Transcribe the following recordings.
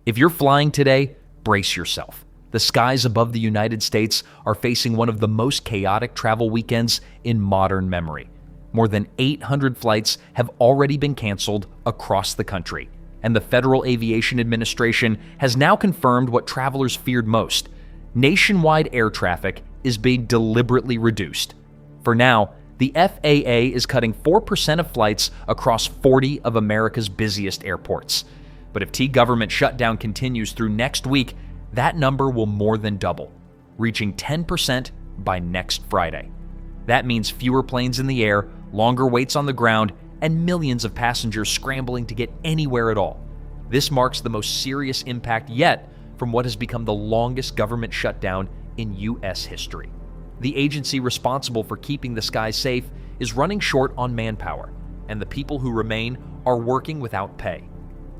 If you're flying today, brace yourself. The skies above the United States are facing one of the most chaotic travel weekends in modern memory. More than 800 flights have already been canceled across the country, and the Federal Aviation Administration has now confirmed what travelers feared most. Nationwide air traffic is being deliberately reduced. For now, the FAA is cutting 4% of flights across 40 of America's busiest airports. But if T-government shutdown continues through next week, that number will more than double, reaching 10% by next Friday. That means fewer planes in the air, longer waits on the ground, and millions of passengers scrambling to get anywhere at all. This marks the most serious impact yet from what has become the longest government shutdown in U.S. history. The agency responsible for keeping the skies safe is running short on manpower, and the people who remain are working without pay.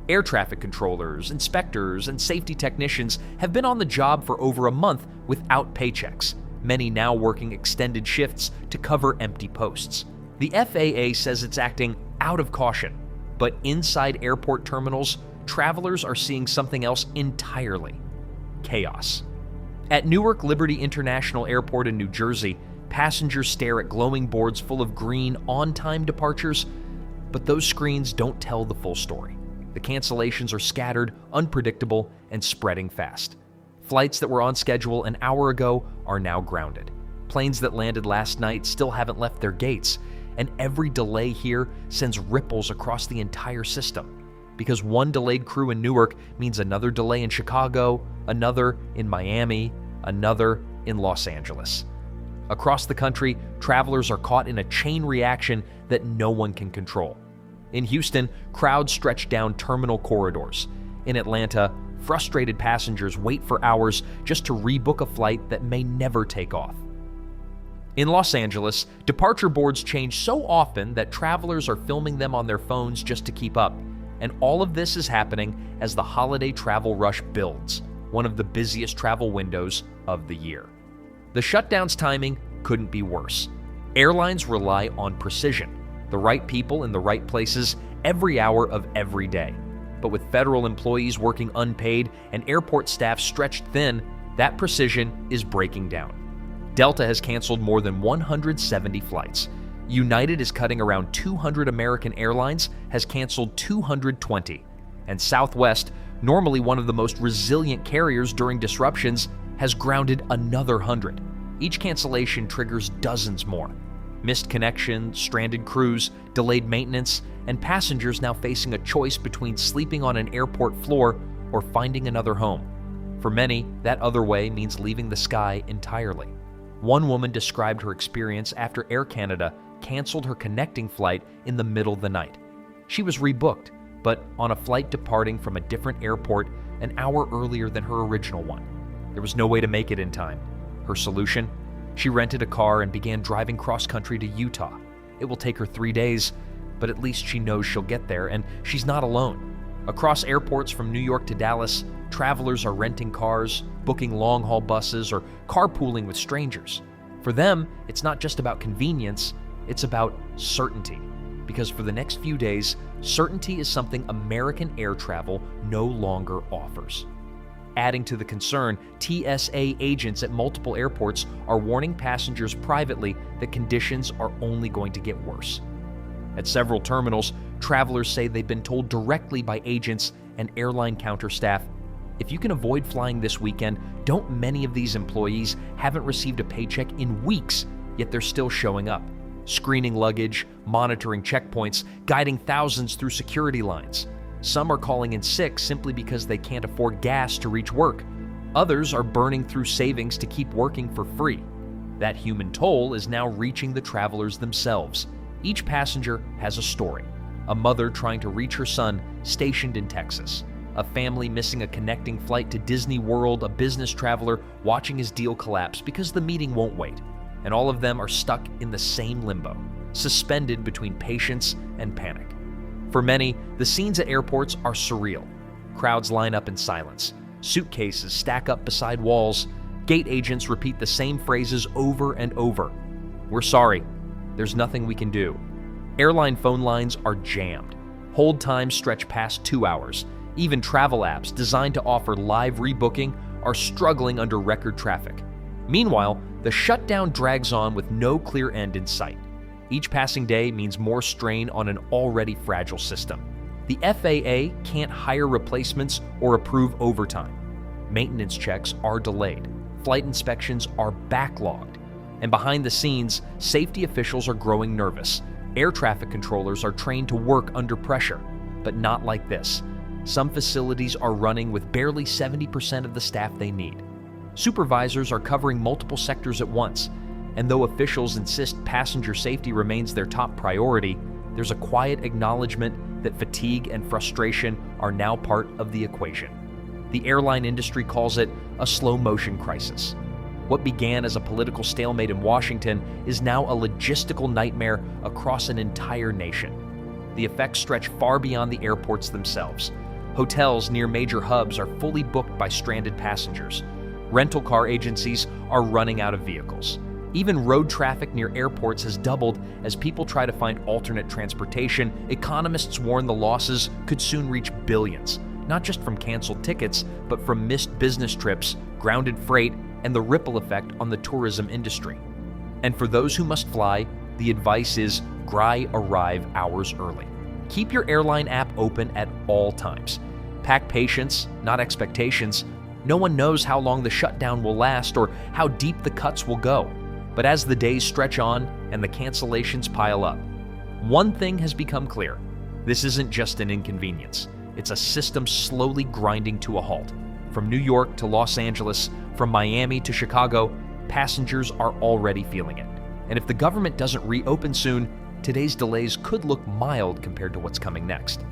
Air traffic controllers, inspectors, and safety technicians have been on the job for over a month without paychecks, many now working extended shifts to cover empty posts. The FAA says it's acting out of caution, but inside airport terminals, travelers are seeing something else entirely: chaos. At Newark Liberty International Airport in New Jersey, passengers stare at glowing boards full of green on-time departures, but those screens don't tell the full story. The cancellations are scattered, unpredictable, and spreading fast. Flights that were on schedule an hour ago are now grounded. Planes that landed last night still haven't left their gates, and every delay here sends ripples across the entire system. Because one delayed crew in Newark means another delay in Chicago, another in Miami, another in Los Angeles. Across the country, travelers are caught in a chain reaction that no one can control. In Houston, crowds stretch down terminal corridors. In Atlanta, frustrated passengers wait for hours just to rebook a flight that may never take off. In Los Angeles, departure boards change so often that travelers are filming them on their phones just to keep up. And all of this is happening as the holiday travel rush builds, one of the busiest travel windows of the year. The shutdown's timing couldn't be worse. Airlines rely on precision, the right people in the right places every hour of every day. But with federal employees working unpaid and airport staff stretched thin, that precision is breaking down. Delta has canceled more than 170 flights. United is cutting around 200. American Airlines has canceled 220. And Southwest, normally one of the most resilient carriers during disruptions, has grounded another 100. Each cancellation triggers dozens more. Missed connections, stranded crews, delayed maintenance, and passengers now facing a choice between sleeping on an airport floor or finding another home. For many, that other way means leaving the sky entirely. One woman described her experience after Air Canada canceled her connecting flight in the middle of the night. She was rebooked, but on a flight departing from a different airport an hour earlier than her original one. There was no way to make it in time. Her solution? She rented a car and began driving cross-country to Utah. It will take her 3 days, but at least she knows she'll get there, and she's not alone. Across airports from New York to Dallas, travelers are renting cars, booking long-haul buses, or carpooling with strangers. For them, it's not just about convenience, it's about certainty. Because for the next few days, certainty is something American air travel no longer offers. Adding to the concern, TSA agents at multiple airports are warning passengers privately that conditions are only going to get worse. At several terminals, travelers say they've been told directly by agents and airline counter staff, if you can avoid flying this weekend, don't many of these employees haven't received a paycheck in weeks, yet they're still showing up, screening luggage, monitoring checkpoints, guiding thousands through security lines. Some are calling in sick simply because they can't afford gas to reach work. Others are burning through savings to keep working for free. That human toll is now reaching the travelers themselves. Each passenger has a story. A mother trying to reach her son stationed in Texas. A family missing a connecting flight to Disney World, a business traveler watching his deal collapse because the meeting won't wait. And all of them are stuck in the same limbo, suspended between patience and panic. For many, the scenes at airports are surreal. Crowds line up in silence. Suitcases stack up beside walls. Gate agents repeat the same phrases over and over. We're sorry. There's nothing we can do. Airline phone lines are jammed. Hold times stretch past 2 hours. Even travel apps designed to offer live rebooking are struggling under record traffic. Meanwhile, the shutdown drags on with no clear end in sight. Each passing day means more strain on an already fragile system. The FAA can't hire replacements or approve overtime. Maintenance checks are delayed. Flight inspections are backlogged. And behind the scenes, safety officials are growing nervous. Air traffic controllers are trained to work under pressure, but not like this. Some facilities are running with barely 70% of the staff they need. Supervisors are covering multiple sectors at once, and though officials insist passenger safety remains their top priority, there's a quiet acknowledgement that fatigue and frustration are now part of the equation. The airline industry calls it a slow-motion crisis. What began as a political stalemate in Washington is now a logistical nightmare across an entire nation. The effects stretch far beyond the airports themselves. Hotels near major hubs are fully booked by stranded passengers. Rental car agencies are running out of vehicles. Even road traffic near airports has doubled as people try to find alternate transportation. Economists warn the losses could soon reach billions, not just from canceled tickets, but from missed business trips, grounded freight, and the ripple effect on the tourism industry. And for those who must fly, the advice is arrive hours early. Keep your airline app open at all times. Pack patience, not expectations. No one knows how long the shutdown will last or how deep the cuts will go. But as the days stretch on and the cancellations pile up, one thing has become clear. This isn't just an inconvenience. It's a system slowly grinding to a halt. From New York to Los Angeles, from Miami to Chicago, passengers are already feeling it. And if the government doesn't reopen soon, today's delays could look mild compared to what's coming next.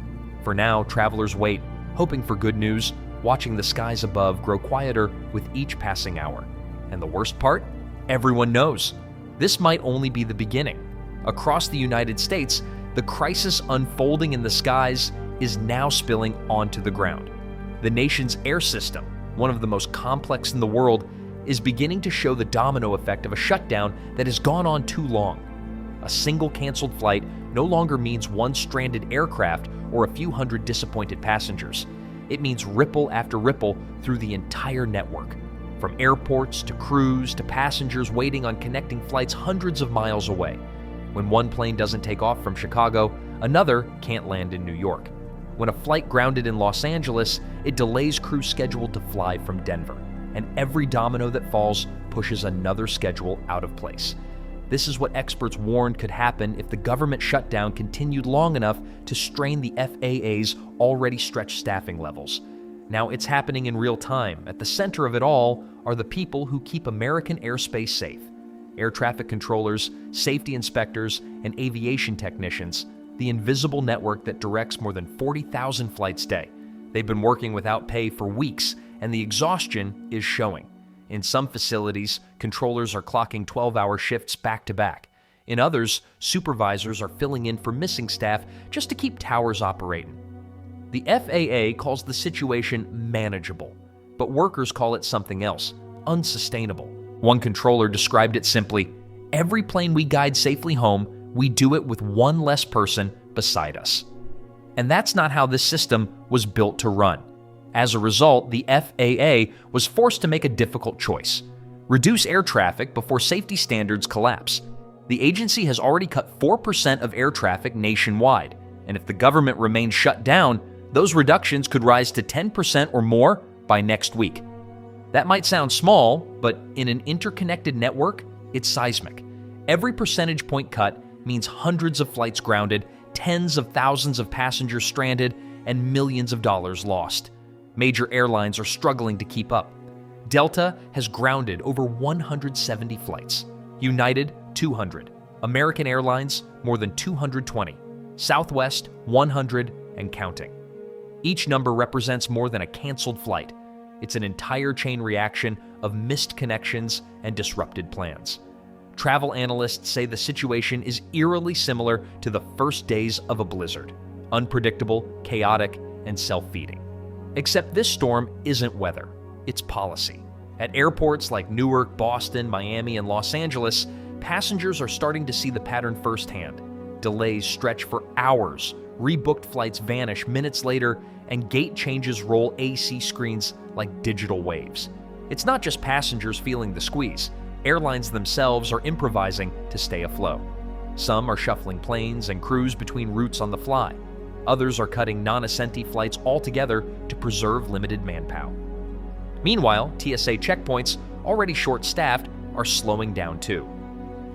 For now, travelers wait, hoping for good news, watching the skies above grow quieter with each passing hour. And the worst part? Everyone knows. This might only be the beginning. Across the United States, the crisis unfolding in the skies is now spilling onto the ground. The nation's air system, one of the most complex in the world, is beginning to show the domino effect of a shutdown that has gone on too long. A single canceled flight no longer means one stranded aircraft or a few hundred disappointed passengers. It means ripple after ripple through the entire network. From airports to crews to passengers waiting on connecting flights hundreds of miles away. When one plane doesn't take off from Chicago, another can't land in New York. When a flight grounded in Los Angeles, it delays crews scheduled to fly from Denver. And every domino that falls pushes another schedule out of place. This is what experts warned could happen if the government shutdown continued long enough to strain the FAA's already stretched staffing levels. Now it's happening in real time. At the center of it all are the people who keep American airspace safe. Air traffic controllers, safety inspectors, and aviation technicians, the invisible network that directs more than 40,000 flights a day. They've been working without pay for weeks, and the exhaustion is showing. In some facilities, controllers are clocking 12-hour shifts back-to-back. In others, supervisors are filling in for missing staff just to keep towers operating. The FAA calls the situation manageable, but workers call it something else, unsustainable. One controller described it simply, "Every plane we guide safely home, we do it with one less person beside us." And that's not how this system was built to run. As a result, the FAA was forced to make a difficult choice: reduce air traffic before safety standards collapse. The agency has already cut 4% of air traffic nationwide, and if the government remains shut down, those reductions could rise to 10% or more by next week. That might sound small, but in an interconnected network, it's seismic. Every percentage point cut means hundreds of flights grounded, tens of thousands of passengers stranded, and millions of dollars lost. Major airlines are struggling to keep up. Delta has grounded over 170 flights. United, 200. American Airlines, more than 220. Southwest, 100 and counting. Each number represents more than a canceled flight. It's an entire chain reaction of missed connections and disrupted plans. Travel analysts say the situation is eerily similar to the first days of a blizzard. Unpredictable, chaotic, and self-feeding. Except this storm isn't weather, it's policy. At airports like Newark, Boston, Miami, and Los Angeles, passengers are starting to see the pattern firsthand. Delays stretch for hours, rebooked flights vanish minutes later, and gate changes roll AC screens like digital waves. It's not just passengers feeling the squeeze. Airlines themselves are improvising to stay afloat. Some are shuffling planes and crews between routes on the fly. Others are cutting non-Ascenti flights altogether to preserve limited manpower. Meanwhile, TSA checkpoints, already short-staffed, are slowing down too.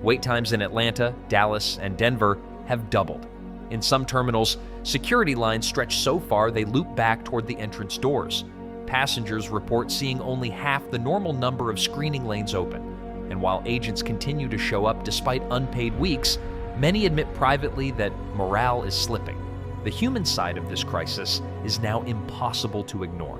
Wait times in Atlanta, Dallas, and Denver have doubled. In some terminals, security lines stretch so far they loop back toward the entrance doors. Passengers report seeing only half the normal number of screening lanes open. And while agents continue to show up despite unpaid weeks, many admit privately that morale is slipping. The human side of this crisis is now impossible to ignore.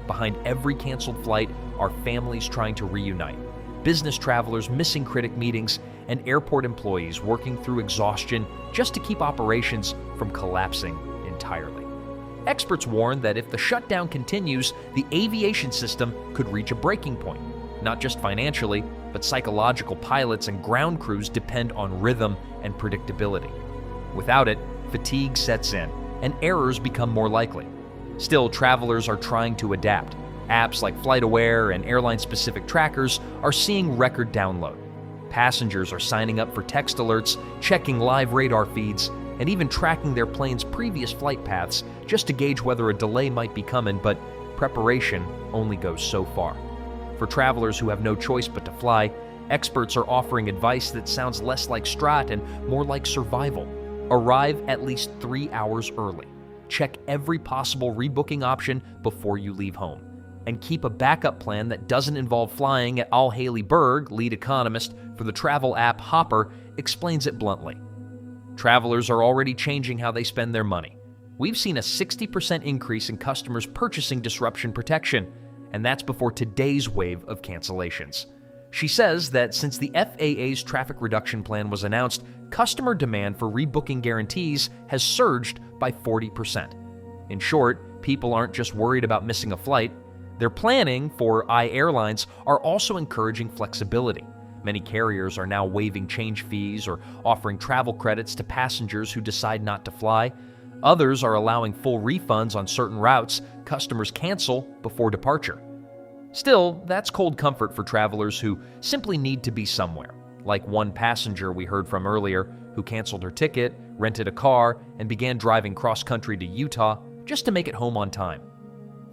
Behind every canceled flight are families trying to reunite, business travelers missing critic meetings, and airport employees working through exhaustion just to keep operations from collapsing entirely. Experts warn that if the shutdown continues, the aviation system could reach a breaking point. Not just financially, but psychological. Pilots and ground crews depend on rhythm and predictability. Without it, fatigue sets in, and errors become more likely. Still, travelers are trying to adapt. Apps like FlightAware and airline-specific trackers are seeing record download. Passengers are signing up for text alerts, checking live radar feeds, and even tracking their plane's previous flight paths just to gauge whether a delay might be coming, but preparation only goes so far. For travelers who have no choice but to fly, experts are offering advice that sounds less like strat and more like survival. Arrive at least 3 hours early. Check every possible rebooking option before you leave home. And keep a backup plan that doesn't involve flying. At Al Haley Berg, lead economist for the travel app Hopper, explains it bluntly. Travelers are already changing how they spend their money. We've seen a 60% increase in customers purchasing disruption protection, and that's before today's wave of cancellations. She says that since the FAA's traffic reduction plan was announced, customer demand for rebooking guarantees has surged by 40%. In short, people aren't just worried about missing a flight. Their planning for airlines are also encouraging flexibility. Many carriers are now waiving change fees or offering travel credits to passengers who decide not to fly. Others are allowing full refunds on certain routes customers cancel before departure. Still, that's cold comfort for travelers who simply need to be somewhere, like one passenger we heard from earlier who canceled her ticket, rented a car, and began driving cross-country to Utah just to make it home on time.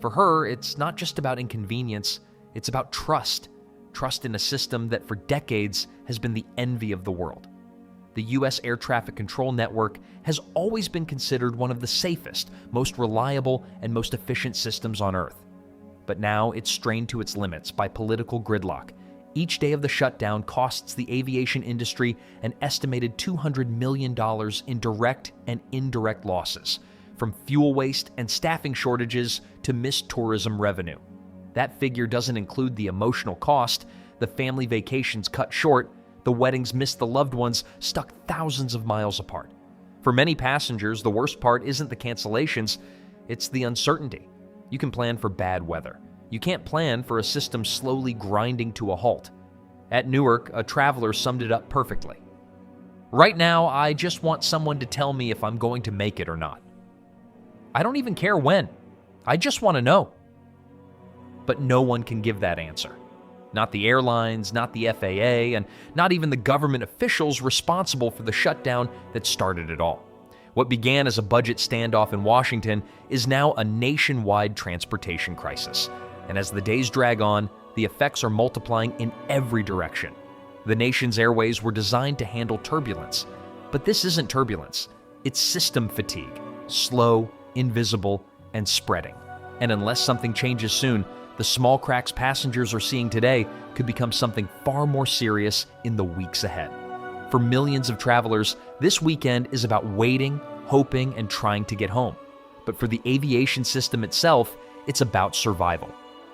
For her, it's not just about inconvenience, it's about trust. Trust in a system that for decades has been the envy of the world. The U.S. Air Traffic Control Network has always been considered one of the safest, most reliable, and most efficient systems on Earth. But now it's strained to its limits by political gridlock. Each day of the shutdown costs the aviation industry an estimated $200 million in direct and indirect losses, from fuel waste and staffing shortages to missed tourism revenue. That figure doesn't include the emotional cost, the family vacations cut short, the weddings missed, the loved ones stuck thousands of miles apart. For many passengers, the worst part isn't the cancellations, it's the uncertainty. You can plan for bad weather. You can't plan for a system slowly grinding to a halt. At Newark, a traveler summed it up perfectly. Right now, I just want someone to tell me if I'm going to make it or not. I don't even care when. I just want to know. But no one can give that answer. Not the airlines, not the FAA, and not even the government officials responsible for the shutdown that started it all. What began as a budget standoff in Washington is now a nationwide transportation crisis. And as the days drag on, the effects are multiplying in every direction. The nation's airways were designed to handle turbulence. But this isn't turbulence. It's system fatigue. Slow, invisible, and spreading. And unless something changes soon, the small cracks passengers are seeing today could become something far more serious in the weeks ahead. For millions of travelers, this weekend is about waiting, hoping, and trying to get home. But for the aviation system itself, it's about survival.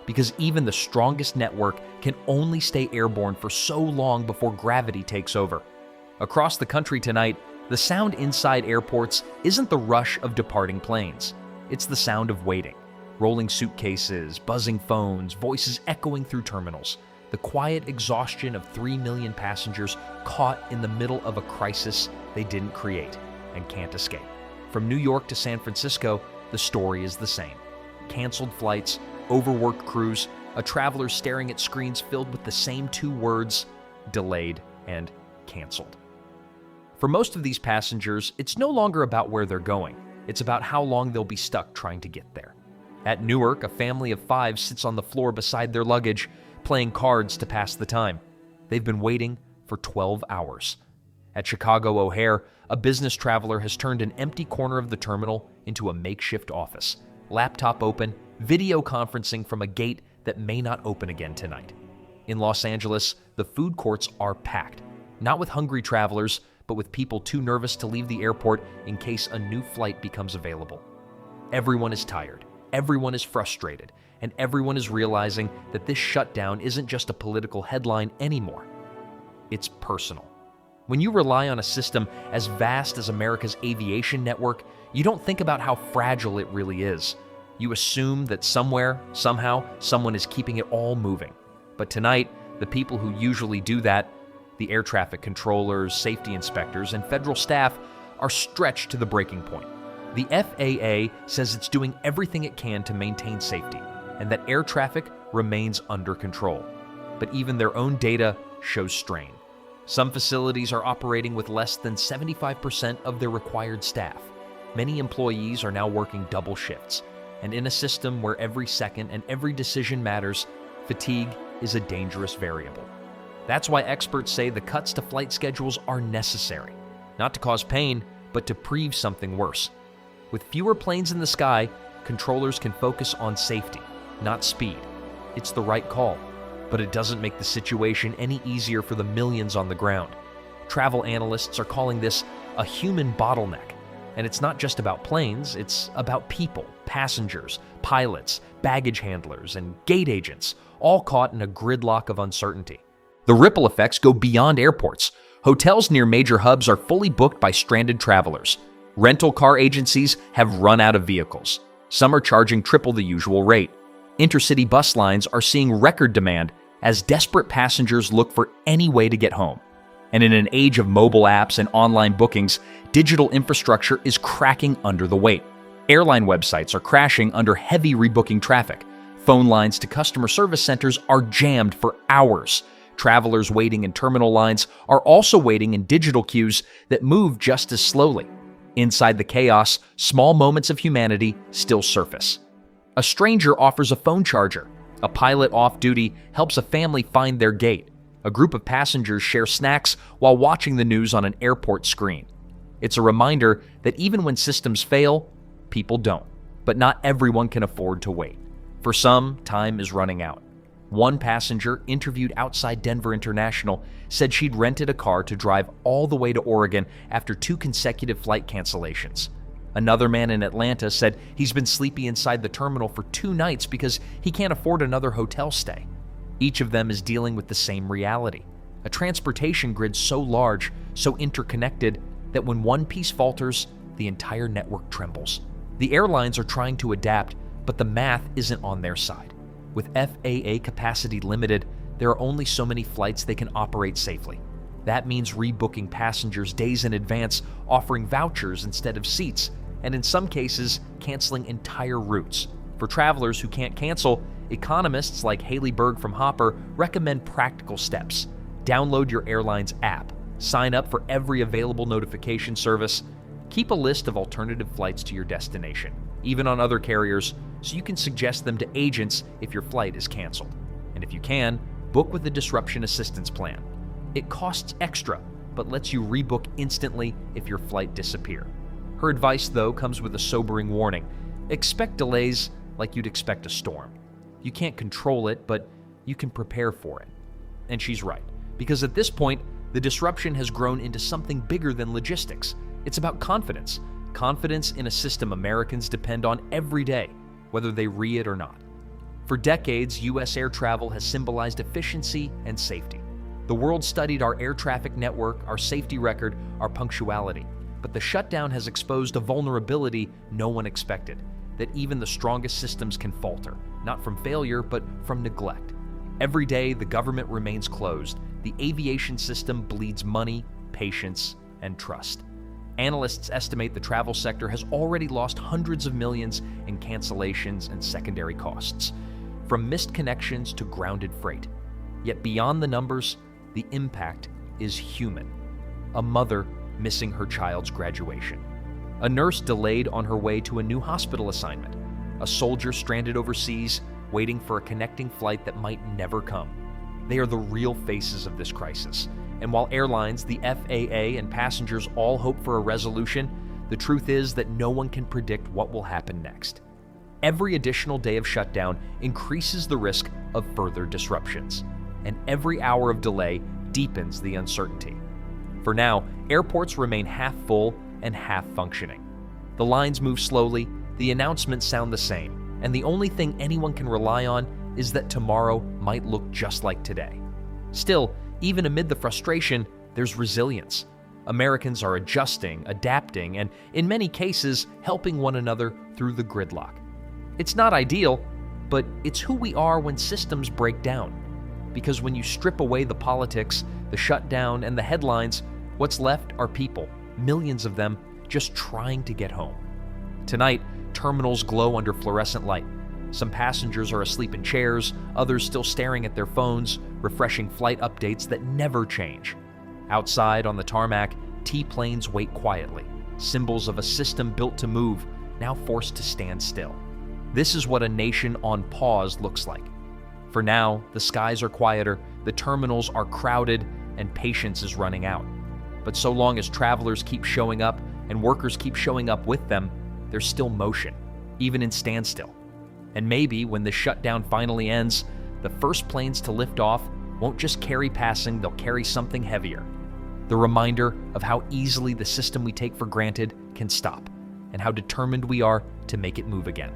Because even the strongest network can only stay airborne for so long before gravity takes over. Across the country tonight, the sound inside airports isn't the rush of departing planes. It's the sound of waiting. Rolling suitcases, buzzing phones, voices echoing through terminals. The quiet exhaustion of 3 million passengers caught in the middle of a crisis they didn't create and can't escape. From New York to San Francisco, the story is the same. Canceled flights, overworked crews, a traveler staring at screens filled with the same two words, delayed and canceled. For most of these passengers, it's no longer about where they're going. It's about how long they'll be stuck trying to get there. At Newark, a family of 5 sits on the floor beside their luggage, playing cards to pass the time. They've been waiting for 12 hours. At Chicago O'Hare, a business traveler has turned an empty corner of the terminal into a makeshift office. Laptop open, video conferencing from a gate that may not open again tonight. In Los Angeles, the food courts are packed, not with hungry travelers, but with people too nervous to leave the airport in case a new flight becomes available. Everyone is tired, everyone is frustrated, and everyone is realizing that this shutdown isn't just a political headline anymore. It's personal. When you rely on a system as vast as America's aviation network, you don't think about how fragile it really is. You assume that somewhere, somehow, someone is keeping it all moving. But tonight, the people who usually do that, the air traffic controllers, safety inspectors, and federal staff, are stretched to the breaking point. The FAA says it's doing everything it can to maintain safety, and that air traffic remains under control. But even their own data shows strain. Some facilities are operating with less than 75% of their required staff. Many employees are now working double shifts. And in a system where every second and every decision matters, fatigue is a dangerous variable. That's why experts say the cuts to flight schedules are necessary, not to cause pain, but to prevent something worse. With fewer planes in the sky, controllers can focus on safety, not speed. It's the right call, but it doesn't make the situation any easier for the millions on the ground. Travel analysts are calling this a human bottleneck. And it's not just about planes, it's about people, passengers, pilots, baggage handlers, and gate agents, all caught in a gridlock of uncertainty. The ripple effects go beyond airports. Hotels near major hubs are fully booked by stranded travelers. Rental car agencies have run out of vehicles. Some are charging triple the usual rate. Intercity bus lines are seeing record demand as desperate passengers look for any way to get home. And in an age of mobile apps and online bookings, digital infrastructure is cracking under the weight. Airline websites are crashing under heavy rebooking traffic. Phone lines to customer service centers are jammed for hours. Travelers waiting in terminal lines are also waiting in digital queues that move just as slowly. Inside the chaos, small moments of humanity still surface. A stranger offers a phone charger. A pilot off duty helps a family find their gate. A group of passengers share snacks while watching the news on an airport screen. It's a reminder that even when systems fail, people don't. But not everyone can afford to wait. For some, time is running out. One passenger interviewed outside Denver International said she'd rented a car to drive all the way to Oregon after 2 consecutive flight cancellations. Another man in Atlanta said he's been sleepy inside the terminal for 2 nights because he can't afford another hotel stay. Each of them is dealing with the same reality. A transportation grid so large, so interconnected, that when one piece falters, the entire network trembles. The airlines are trying to adapt, but the math isn't on their side. With FAA capacity limited, there are only so many flights they can operate safely. That means rebooking passengers days in advance, offering vouchers instead of seats, and in some cases, canceling entire routes. For travelers who can't cancel, economists like Haley Berg from Hopper recommend practical steps. Download your airline's app, sign up for every available notification service, keep a list of alternative flights to your destination, even on other carriers, so you can suggest them to agents if your flight is canceled. And if you can, book with a disruption assistance plan. It costs extra, but lets you rebook instantly if your flight disappears. Her advice, though, comes with a sobering warning. Expect delays like you'd expect a storm. You can't control it, but you can prepare for it. And she's right, because at this point, the disruption has grown into something bigger than logistics. It's about confidence. Confidence in a system Americans depend on every day, whether they read it or not. For decades, U.S. air travel has symbolized efficiency and safety. The world studied our air traffic network, our safety record, our punctuality. But the shutdown has exposed a vulnerability no one expected, that even the strongest systems can falter, not from failure, but from neglect. Every day, the government remains closed. The aviation system bleeds money, patience, and trust. Analysts estimate the travel sector has already lost hundreds of millions in cancellations and secondary costs, from missed connections to grounded freight. Yet beyond the numbers, the impact is human. A mother missing her child's graduation. A nurse delayed on her way to a new hospital assignment. A soldier stranded overseas, waiting for a connecting flight that might never come. They are the real faces of this crisis. And while airlines, the FAA, and passengers all hope for a resolution, the truth is that no one can predict what will happen next. Every additional day of shutdown increases the risk of further disruptions, and every hour of delay deepens the uncertainty. For now, airports remain half full and half functioning. The lines move slowly, the announcements sound the same, and the only thing anyone can rely on is that tomorrow might look just like today. Still, even amid the frustration, there's resilience. Americans are adjusting, adapting, and in many cases, helping one another through the gridlock. It's not ideal, but it's who we are when systems break down. Because when you strip away the politics, the shutdown, and the headlines, what's left are people, millions of them, just trying to get home. Tonight, terminals glow under fluorescent light. Some passengers are asleep in chairs, others still staring at their phones, refreshing flight updates that never change. Outside on the tarmac, T-planes wait quietly, symbols of a system built to move, now forced to stand still. This is what a nation on pause looks like. For now, the skies are quieter, the terminals are crowded, and patience is running out. But so long as travelers keep showing up and workers keep showing up with them, there's still motion, even in standstill. And maybe when the shutdown finally ends, the first planes to lift off won't just carry passing, they'll carry something heavier. The reminder of how easily the system we take for granted can stop, and how determined we are to make it move again.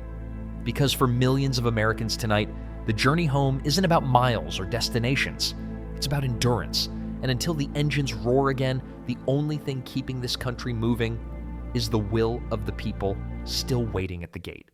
Because for millions of Americans tonight, the journey home isn't about miles or destinations. It's about endurance. And until the engines roar again, the only thing keeping this country moving is the will of the people still waiting at the gate.